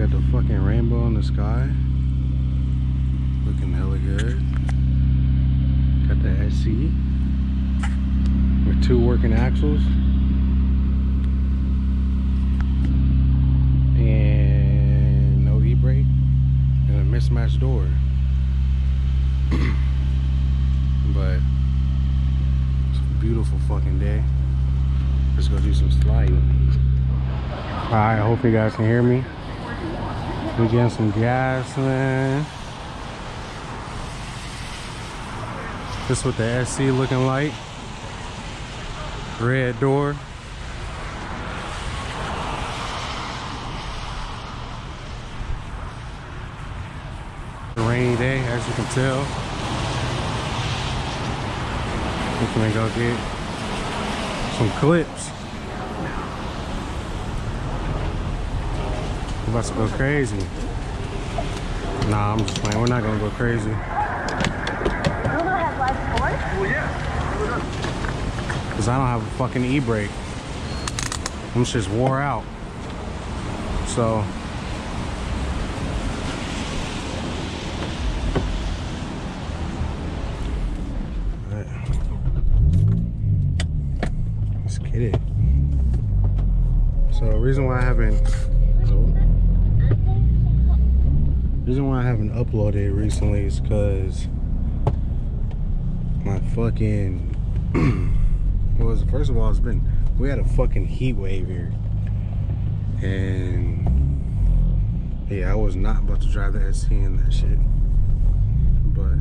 Got the fucking rainbow in the sky. Looking hella good. Got the SC with 2 working axles. And no e-brake. And a mismatched door. But it's a beautiful fucking day. Let's go do some sliding. Alright, I hope you guys can hear me. We're getting some gas, man. This is what the SC looking like. Red door. A rainy day, as you can tell. We're gonna go get some clips. We're about to go crazy. Nah, I'm just playing. We're not gonna go crazy. Cause I don't have a fucking e-brake. I'm just wore out. So let's get it. So reason why I haven't uploaded recently is because my fucking first of all, we had a fucking heat wave here, and yeah, I was not about to drive the SC in that shit, but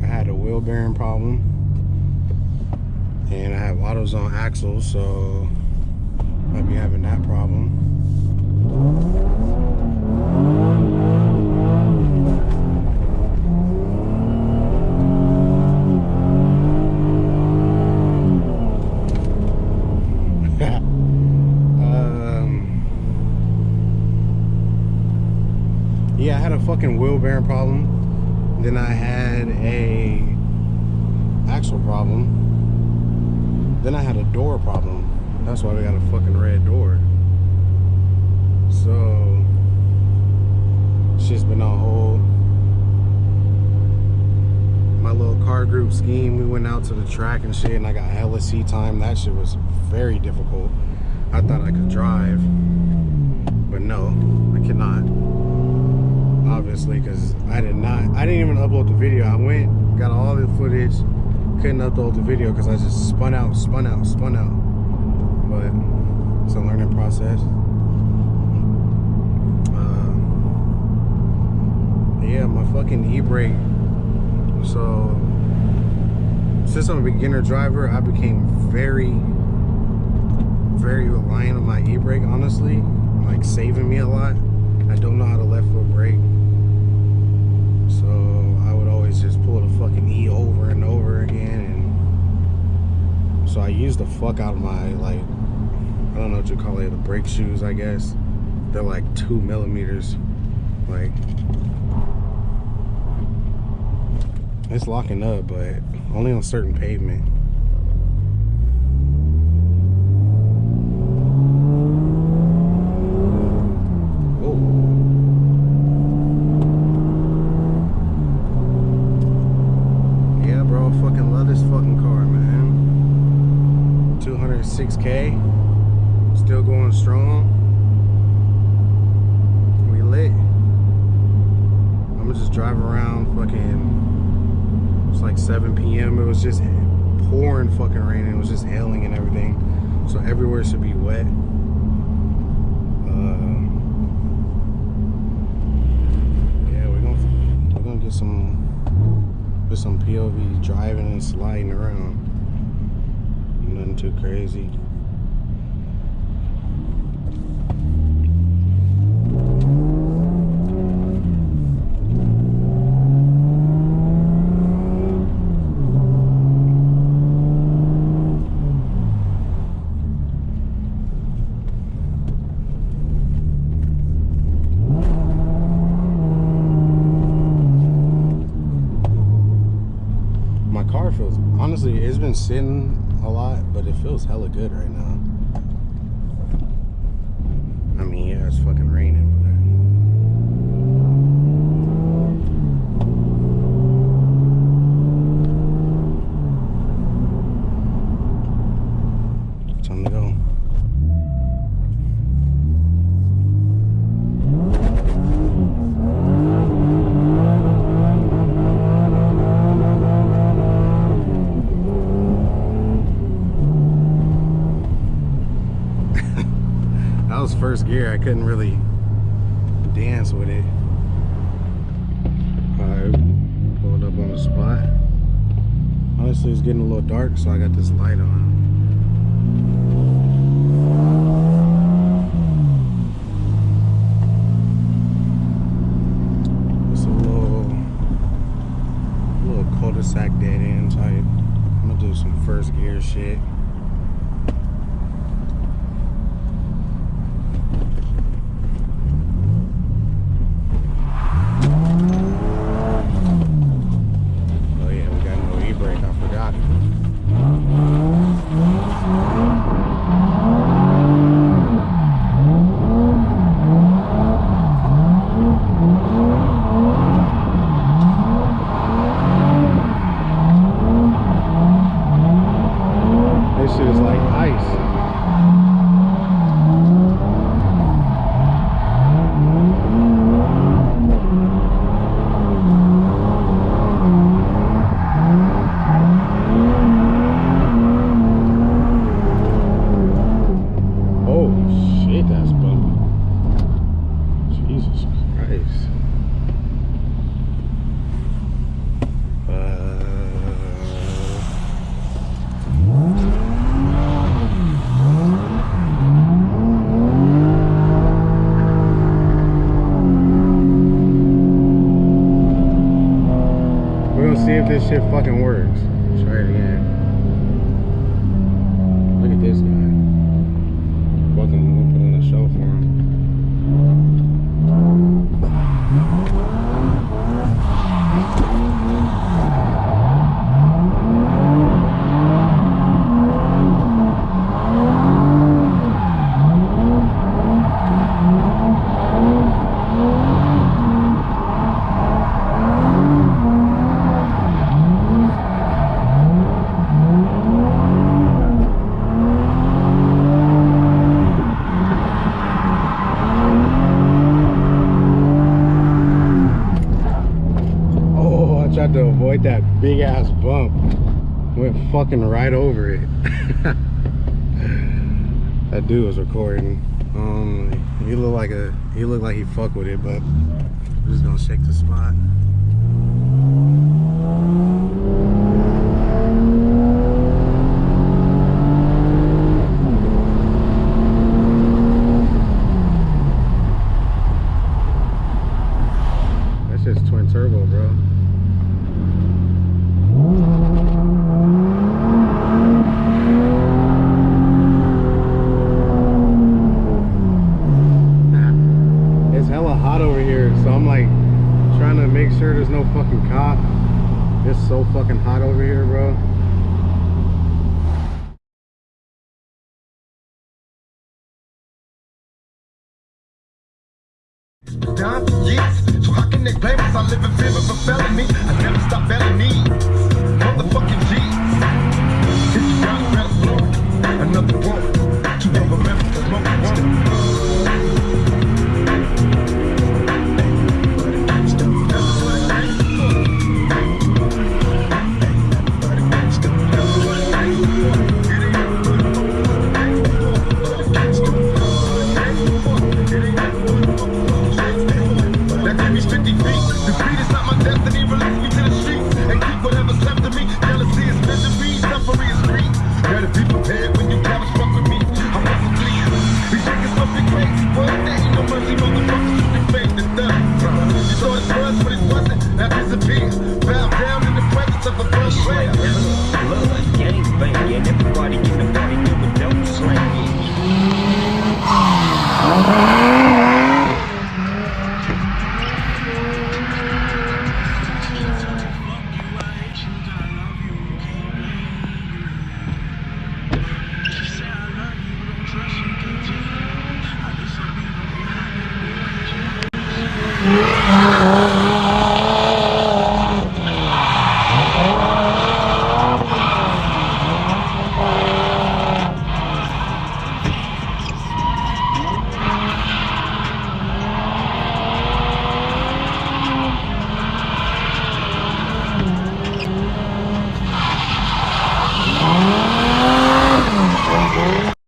I had a wheel bearing problem, and I have autos on axles, so I'll be having that problem. Yeah, I had a fucking wheel bearing problem. Then I had a axle problem. Then I had a door problem. That's why we got a fucking red door. So it's just been on hold. My little car group scheme, we went out to the track and shit, and I got hella seat time. That shit was very difficult. I thought I could drive, but no, I cannot. Obviously, because I didn't even upload the video. I went, got all the footage, couldn't upload the video because I just spun out. But it's a learning process. Yeah, my fucking e-brake. So since I'm a beginner driver, I became very reliant on my e-brake, honestly, like saving me a lot. I don't know how to left foot brake, so I would always just pull the fucking E over and over again, and so I used the fuck out of my, like, I don't know what you call it, the brake shoes, I guess. They're like 2 millimeters. Like, it's locking up, but only on certain pavement. Fucking love this fucking car, man. 206K, still going strong. We lit. I'm gonna just drive around. Fucking, it's like 7 p.m. It was just pouring fucking rain. It was just hailing and everything, so everywhere should be wet. Yeah, we're gonna get some POV driving and sliding around. Nothing too crazy. Honestly, it's been sitting a lot, but it feels hella good right now. I mean, time to go. That was first gear. I couldn't really dance with it. Alright, pulled up on the spot. Honestly, it's getting a little dark, so I got this light on. It's a little cul-de-sac dead end type. I'm gonna do some first gear shit. See if this shit fucking works. Let's try it again. Look at this guy. Fucking put on a show for him. Tried to avoid that big ass bump. Went fucking right over it. That dude was recording. He looked like he fucked with it, but I'm just gonna shake the spot. That's just twin turbo, bro. So I'm like trying to make sure there's no fucking cop. It's so fucking hot over here, bro. Down for years, so how can they blame us? I live in fear of a felony. I never stop felony. Motherfucking